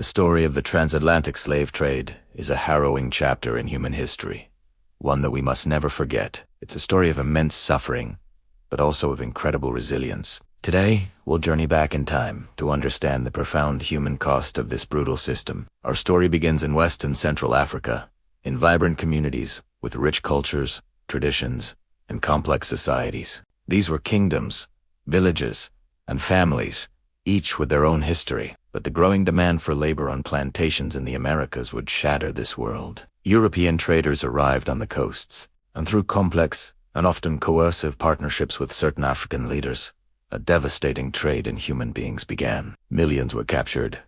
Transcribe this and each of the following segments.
The story of the transatlantic slave trade is a harrowing chapter in human history, one that we must never forget. It's a story of immense suffering, but also of incredible resilience. Today, we'll journey back in time to understand the profound human cost of this brutal system. Our story begins in West and Central Africa, in vibrant communities with rich cultures, traditions, and complex societies. These were kingdoms, villages, and families, each with their own history. But the growing demand for labor on plantations in the Americas would shatter this world. European traders arrived on the coasts, and through complex and often coercive partnerships with certain African leaders, a devastating trade in human beings began. Millions were captured,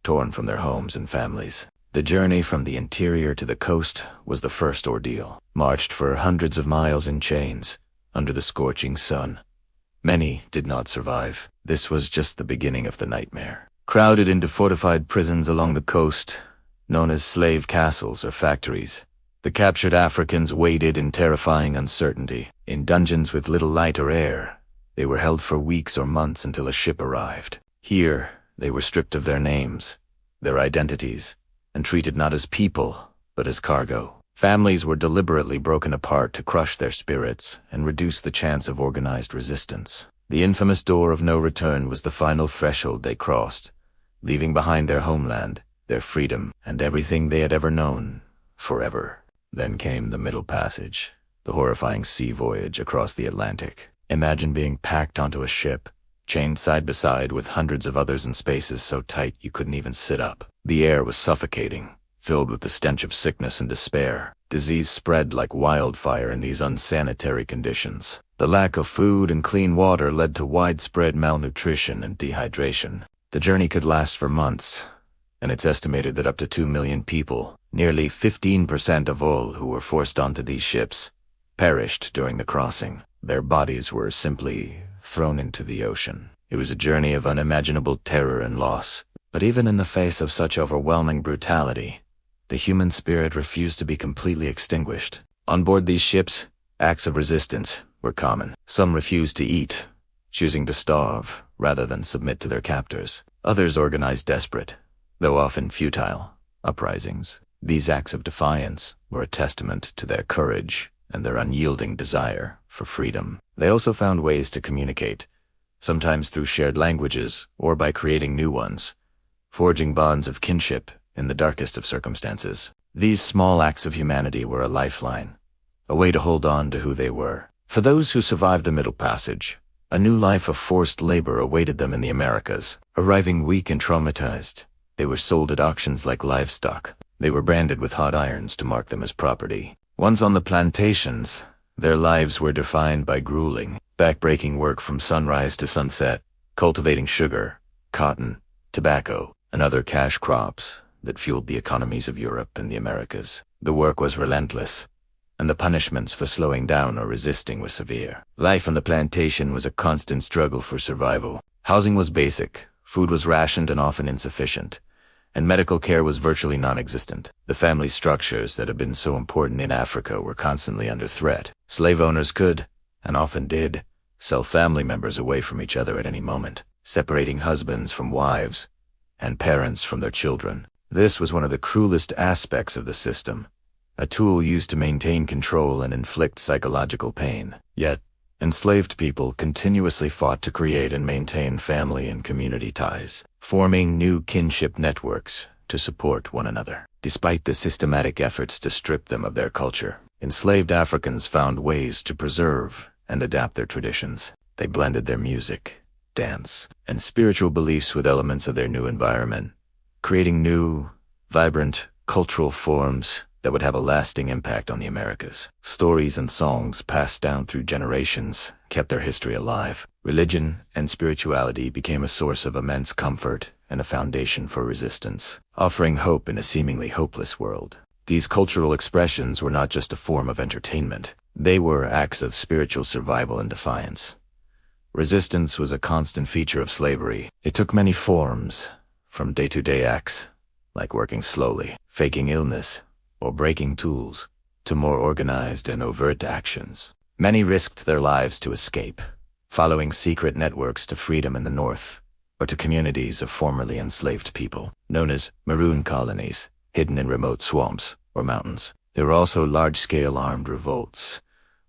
torn from their homes and families. The journey from the interior to the coast was the first ordeal. Marched for hundreds of miles in chains, under the scorching sun. Many did not survive. This was just the beginning of the nightmare. Crowded into fortified prisons along the coast, known as slave castles or factories, the captured Africans waited in terrifying uncertainty. In dungeons with little light or air, they were held for weeks or months until a ship arrived. Here, they were stripped of their names, their identities, and treated not as people, but as cargo. Families were deliberately broken apart to crush their spirits and reduce the chance of organized resistance. The infamous door of no return was the final threshold they crossed, leaving behind their homeland, their freedom, and everything they had ever known, forever. Then came the Middle Passage, the horrifying sea voyage across the Atlantic. Imagine being packed onto a ship, chained side by side with hundreds of others in spaces so tight you couldn't even sit up. The air was suffocating, filled with the stench of sickness and despair. Disease spread like wildfire in these unsanitary conditions. The lack of food and clean water led to widespread malnutrition and dehydration. The journey could last for months, and it's estimated that up to 2 million people, nearly 15% of all who were forced onto these ships, perished during the crossing. Their bodies were simply thrown into the ocean. It was a journey of unimaginable terror and loss. But even in the face of such overwhelming brutality, the human spirit refused to be completely extinguished. On board these ships, acts of resistance were common. Some refused to eat, choosing to starve rather than submit to their captors. Others organized desperate, though often futile, uprisings. These acts of defiance were a testament to their courage and their unyielding desire for freedom. They also found ways to communicate, sometimes through shared languages or by creating new ones, forging bonds of kinship in the darkest of circumstances. These small acts of humanity were a lifeline, a way to hold on to who they were. For those who survived the Middle Passage, a new life of forced labor awaited them in the Americas. Arriving weak and traumatized, they were sold at auctions like livestock. They were branded with hot irons to mark them as property. Once on the plantations, their lives were defined by grueling, backbreaking work from sunrise to sunset, cultivating sugar, cotton, tobacco, and other cash crops that fueled the economies of Europe and the Americas. The work was relentless, and the punishments for slowing down or resisting were severe. Life on the plantation was a constant struggle for survival. Housing was basic, food was rationed and often insufficient, and medical care was virtually non-existent. The family structures that had been so important in Africa were constantly under threat. Slave owners could, and often did, sell family members away from each other at any moment, separating husbands from wives and parents from their children. This was one of the cruelest aspects of the system, a tool used to maintain control and inflict psychological pain. Yet, enslaved people continuously fought to create and maintain family and community ties, forming new kinship networks to support one another. Despite the systematic efforts to strip them of their culture, enslaved Africans found ways to preserve and adapt their traditions. They blended their music, dance, and spiritual beliefs with elements of their new environment, creating new, vibrant, cultural forms that would have a lasting impact on the Americas. Stories and songs passed down through generations kept their history alive. Religion and spirituality became a source of immense comfort and a foundation for resistance, offering hope in a seemingly hopeless world. These cultural expressions were not just a form of entertainment. They were acts of spiritual survival and defiance. Resistance was a constant feature of slavery. It took many forms, from day-to-day acts, like working slowly, faking illness, or breaking tools, to more organized and overt actions. Many risked their lives to escape, following secret networks to freedom in the north, or to communities of formerly enslaved people, known as maroon colonies, hidden in remote swamps or mountains. There were also large-scale armed revolts,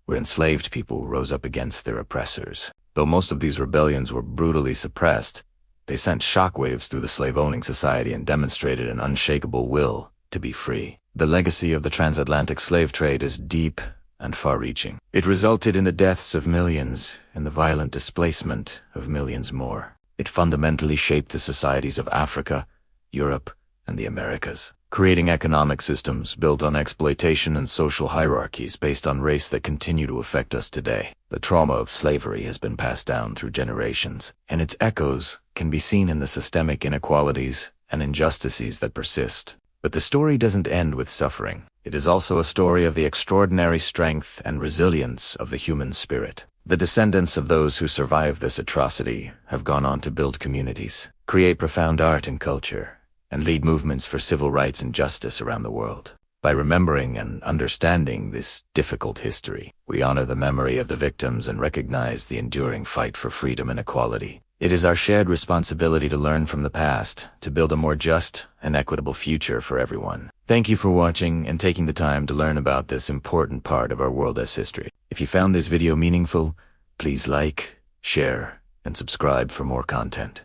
where enslaved people rose up against their oppressors. Though most of these rebellions were brutally suppressed, they sent shockwaves through the slave-owning society and demonstrated an unshakable will to be free. The legacy of the transatlantic slave trade is deep and far-reaching. It resulted in the deaths of millions and the violent displacement of millions more. It fundamentally shaped the societies of Africa, Europe, and the Americas, creating economic systems built on exploitation and social hierarchies based on race that continue to affect us today. The trauma of slavery has been passed down through generations, and its echoes can be seen in the systemic inequalities and injustices that persist. But the story doesn't end with suffering. It is also a story of the extraordinary strength and resilience of the human spirit. The descendants of those who survived this atrocity have gone on to build communities, create profound art and culture, and lead movements for civil rights and justice around the world. By remembering and understanding this difficult history, we honor the memory of the victims and recognize the enduring fight for freedom and equality. It is our shared responsibility to learn from the past, to build a more just and equitable future for everyone. Thank you for watching and taking the time to learn about this important part of our world as history. If you found this video meaningful, please like, share, and subscribe for more content.